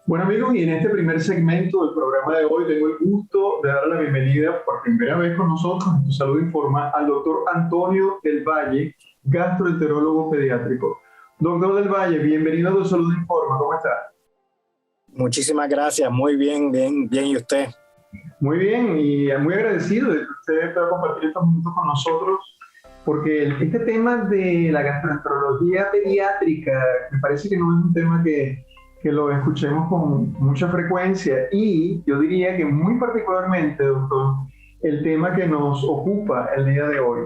Bueno amigos, y en este primer segmento del programa de hoy tengo el gusto de dar la bienvenida por primera vez con nosotros en Tu Salud Informa al doctor Antonio del Valle, gastroenterólogo pediátrico. Doctor del Valle, bienvenido a Tu Salud Informa, ¿cómo está? Muchísimas gracias, muy bien, bien, ¿y usted? Muy bien, y muy agradecido de que usted pueda compartir estos minutos con nosotros, porque este tema de la gastroenterología pediátrica me parece que no es un tema que lo escuchemos con mucha frecuencia, y yo diría que muy particularmente, doctor, el tema que nos ocupa el día de hoy,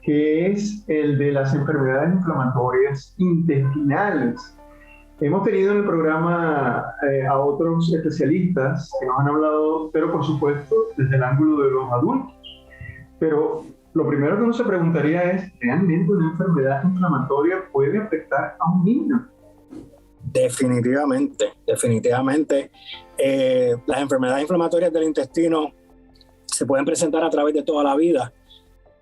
que es el de las enfermedades inflamatorias intestinales. Hemos tenido en el programa a otros especialistas que nos han hablado, pero por supuesto desde el ángulo de los adultos. Pero lo primero que uno se preguntaría es, ¿realmente una enfermedad inflamatoria puede afectar a un niño? Definitivamente. Las enfermedades inflamatorias del intestino se pueden presentar a través de toda la vida,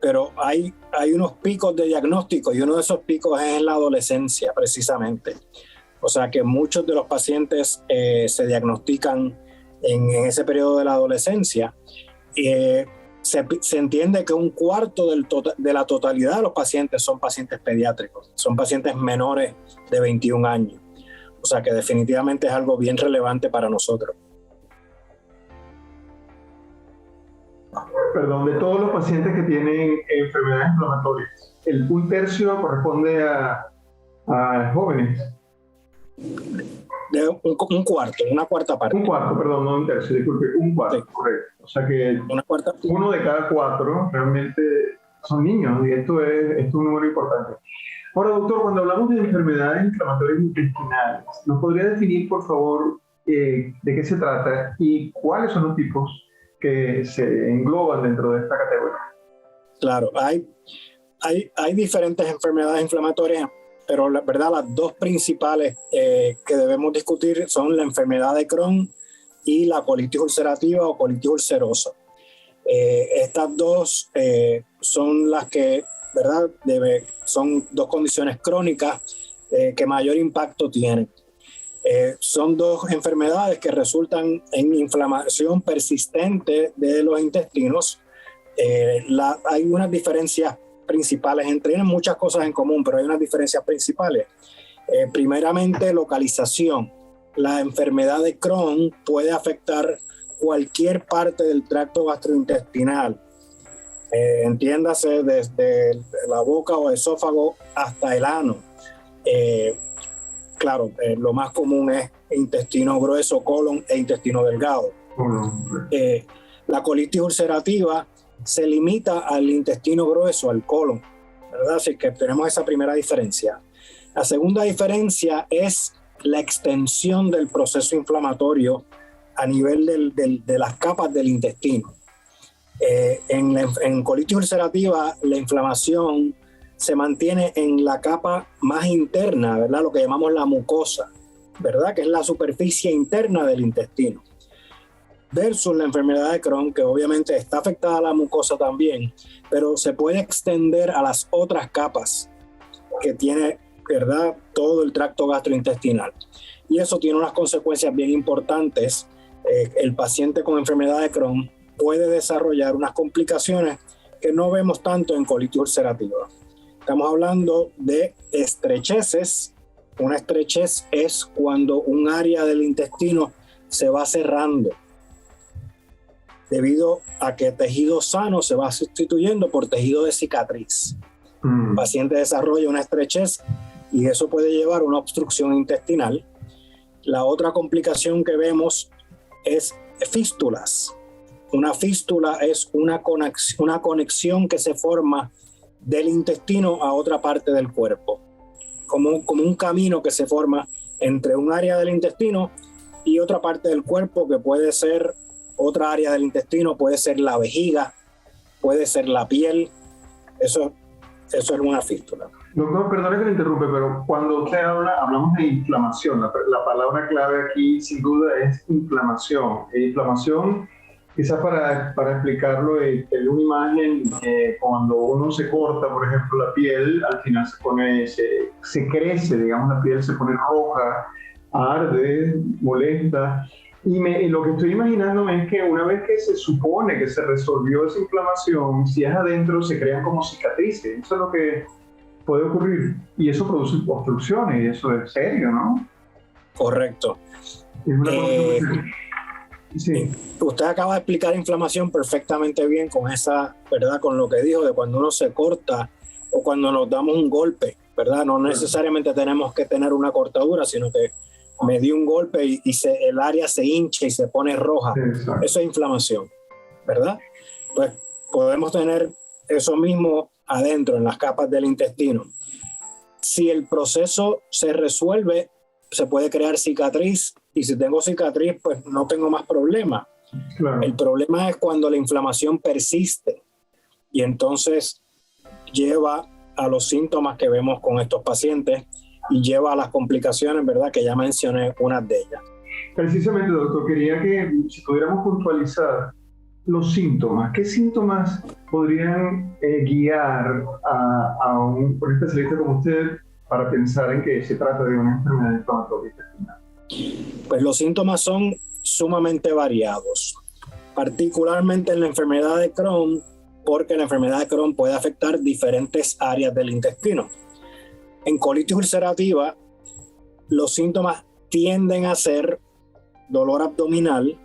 pero hay unos picos de diagnóstico y uno de esos picos es en la adolescencia precisamente. O sea que muchos de los pacientes se diagnostican en ese periodo de la adolescencia. Se entiende que un cuarto de la totalidad de los pacientes son pacientes pediátricos, son pacientes menores de 21 años. O sea que definitivamente es algo bien relevante para nosotros. Perdón, de todos los pacientes que tienen enfermedades inflamatorias, un tercio corresponde a jóvenes. De un cuarto, una cuarta parte. Un cuarto, perdón, no un tercio, disculpe, un cuarto, sí. Correcto. O sea que uno de cada cuatro realmente son niños, y esto es un número importante. Ahora, doctor, cuando hablamos de enfermedades inflamatorias intestinales, ¿nos podría definir, por favor, de qué se trata y cuáles son los tipos que se engloban dentro de esta categoría? Claro, hay diferentes enfermedades inflamatorias, pero la verdad las dos principales que debemos discutir son la enfermedad de Crohn y la colitis ulcerativa o colitis ulcerosa. Estas dos son las que, ¿verdad? Son dos condiciones crónicas que mayor impacto tienen. Son dos enfermedades que resultan en inflamación persistente de los intestinos. Hay unas diferencias principales, tienen muchas cosas en común, pero hay unas diferencias principales. Primeramente, localización. La enfermedad de Crohn puede afectar cualquier parte del tracto gastrointestinal, entiéndase desde la boca o esófago hasta el ano. Claro, lo más común es intestino grueso, colon e intestino delgado. La colitis ulcerativa se limita al intestino grueso, al colon, ¿verdad? Así que tenemos esa primera diferencia. La segunda diferencia es la extensión del proceso inflamatorio a nivel de las capas del intestino. En colitis ulcerativa, la inflamación se mantiene en la capa más interna, ¿verdad? Lo que llamamos la mucosa, ¿verdad? Que es la superficie interna del intestino. Versus la enfermedad de Crohn, que obviamente está afectada a la mucosa también, pero se puede extender a las otras capas que tiene, ¿verdad?, todo el tracto gastrointestinal. Y eso tiene unas consecuencias bien importantes. El paciente con enfermedad de Crohn puede desarrollar unas complicaciones que no vemos tanto en colitis ulcerativa. Estamos hablando de estrecheces. Una estrechez es cuando un área del intestino se va cerrando, debido a que tejido sano se va sustituyendo por tejido de cicatriz. El paciente desarrolla una estrechez y eso puede llevar a una obstrucción intestinal. La otra complicación que vemos es fístulas. Una fístula es una conexión que se forma del intestino a otra parte del cuerpo, como un camino que se forma entre un área del intestino y otra parte del cuerpo, que puede ser otra área del intestino, puede ser la vejiga, puede ser la piel. Eso es una fístula. Doctor, perdone que le interrumpe, pero cuando usted hablamos de inflamación, la palabra clave aquí sin duda es inflamación. Inflamación, quizás para explicarlo en una imagen, cuando uno se corta, por ejemplo, la piel, al final se crece, digamos, la piel se pone roja, arde, molesta. Y lo que estoy imaginándome es que una vez que se supone que se resolvió esa inflamación, si es adentro se crean como cicatrices. Eso es lo que puede ocurrir. Y eso produce obstrucciones, y eso es serio, ¿no? Correcto. Es una cosa sí. Usted acaba de explicar inflamación perfectamente bien con esa, ¿verdad? Con lo que dijo de cuando uno se corta o cuando nos damos un golpe, ¿verdad? No necesariamente tenemos que tener una cortadura, sino que me dio un golpe y el área se hincha y se pone roja. Exacto. Eso es inflamación, ¿verdad? Pues podemos tener eso mismo adentro, en las capas del intestino. Si el proceso se resuelve, se puede crear cicatriz, y si tengo cicatriz, pues no tengo más problema. Claro. El problema es cuando la inflamación persiste y entonces lleva a los síntomas que vemos con estos pacientes y lleva a las complicaciones, ¿verdad? Que ya mencioné unas de ellas. Precisamente, doctor, quería que si pudiéramos puntualizar los síntomas. ¿Qué síntomas podrían guiar a un especialista como usted para pensar en que se trata de una enfermedad inflamatoria intestinal? Pues los síntomas son sumamente variados, particularmente en la enfermedad de Crohn, porque la enfermedad de Crohn puede afectar diferentes áreas del intestino. En colitis ulcerativa, los síntomas tienden a ser dolor abdominal,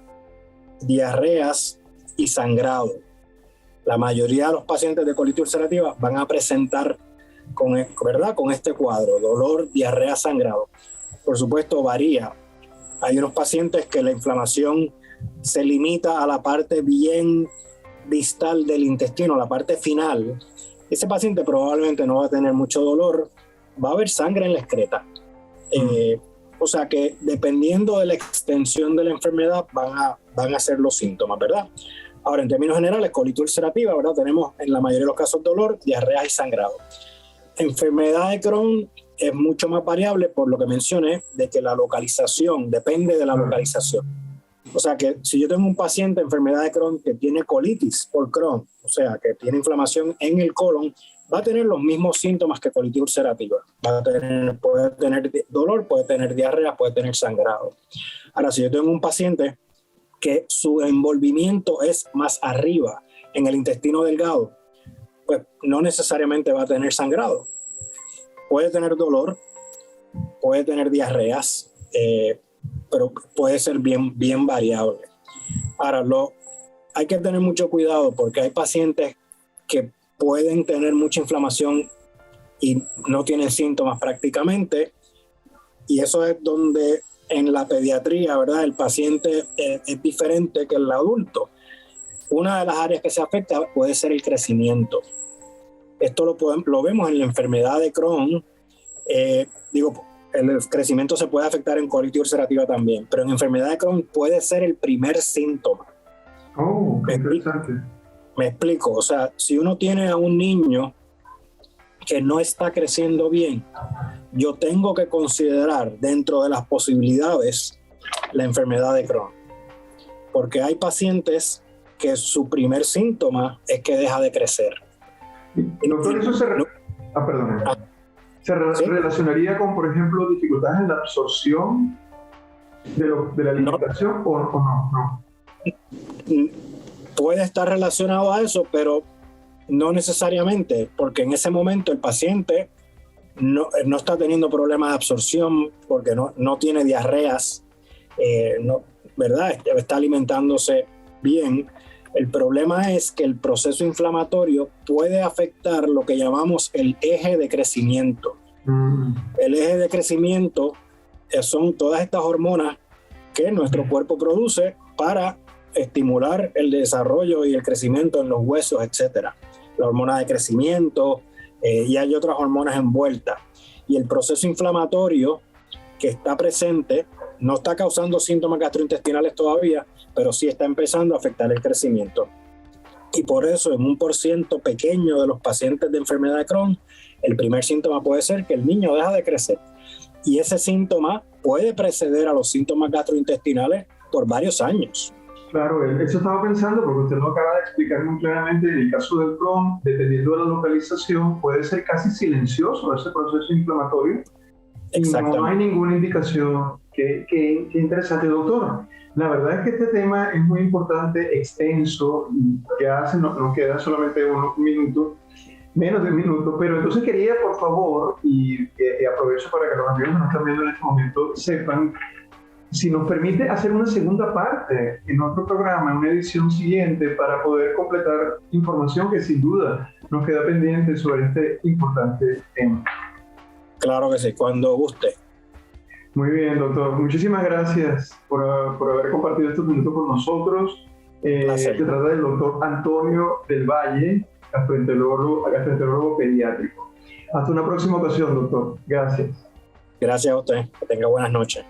diarreas y sangrado. La mayoría de los pacientes de colitis ulcerativa van a presentar con este cuadro, dolor, diarrea, sangrado. Por supuesto, varía. Hay unos pacientes que la inflamación se limita a la parte bien distal del intestino, la parte final. Ese paciente probablemente no va a tener mucho dolor, va a haber sangre en la excreta. O sea que dependiendo de la extensión de la enfermedad van a ser los síntomas, ¿verdad? Ahora, en términos generales, colitis ulcerativa, ¿verdad? Tenemos en la mayoría de los casos dolor, diarrea y sangrado. Enfermedad de Crohn es mucho más variable por lo que mencioné, de que la localización depende de la localización. O sea que si yo tengo un paciente de enfermedad de Crohn que tiene colitis por Crohn, o sea que tiene inflamación en el colon, va a tener los mismos síntomas que colitis ulcerativa. Puede tener dolor, puede tener diarrea, puede tener sangrado. Ahora, si yo tengo un paciente que su envolvimiento es más arriba, en el intestino delgado, pues no necesariamente va a tener sangrado. Puede tener dolor, puede tener diarreas, pero puede ser bien variable. Ahora, hay que tener mucho cuidado porque hay pacientes que pueden tener mucha inflamación y no tienen síntomas prácticamente, y eso es donde en la pediatría, ¿verdad? El paciente es diferente que el adulto. Una de las áreas que se afecta puede ser el crecimiento. Esto lo vemos en la enfermedad de Crohn. El crecimiento se puede afectar en colitis ulcerativa también, pero en enfermedad de Crohn puede ser el primer síntoma. Oh, qué interesante. Me explico, o sea, si uno tiene a un niño que no está creciendo bien, yo tengo que considerar dentro de las posibilidades la enfermedad de Crohn, porque hay pacientes que su primer síntoma es que deja de crecer. Doctor, eso ¿se relacionaría con, por ejemplo, dificultades en la absorción de la alimentación o no? Puede estar relacionado a eso, pero no necesariamente, porque en ese momento el paciente no está teniendo problemas de absorción porque no tiene diarreas, ¿verdad? Está alimentándose bien. El problema es que el proceso inflamatorio puede afectar lo que llamamos el eje de crecimiento. El eje de crecimiento son todas estas hormonas que nuestro cuerpo produce para estimular el desarrollo y el crecimiento en los huesos, etc. La hormona de crecimiento y hay otras hormonas envueltas. Y el proceso inflamatorio que está presente no está causando síntomas gastrointestinales todavía, pero sí está empezando a afectar el crecimiento. Y por eso en un % pequeño de los pacientes de enfermedad de Crohn, el primer síntoma puede ser que el niño deja de crecer. Y ese síntoma puede preceder a los síntomas gastrointestinales por varios años. Claro, eso estaba pensando porque usted lo acaba de explicar muy claramente. En el caso del Crohn, dependiendo de la localización, puede ser casi silencioso ese proceso inflamatorio. Y no hay ninguna indicación Qué interesante, doctor. La verdad es que este tema es muy importante, extenso, y ya nos queda solamente unos minutos, menos de un minuto, pero entonces quería, por favor, y aprovecho para que los amigos que nos están viendo en este momento sepan, si nos permite hacer una segunda parte en otro programa, en una edición siguiente, para poder completar información que sin duda nos queda pendiente sobre este importante tema. Claro que sí, cuando guste. Muy bien, doctor. Muchísimas gracias por haber compartido estos minutos con nosotros. Se trata del doctor Antonio del Valle, gastroenterólogo pediátrico. Hasta una próxima ocasión, doctor. Gracias. Gracias a usted. Que tenga buenas noches.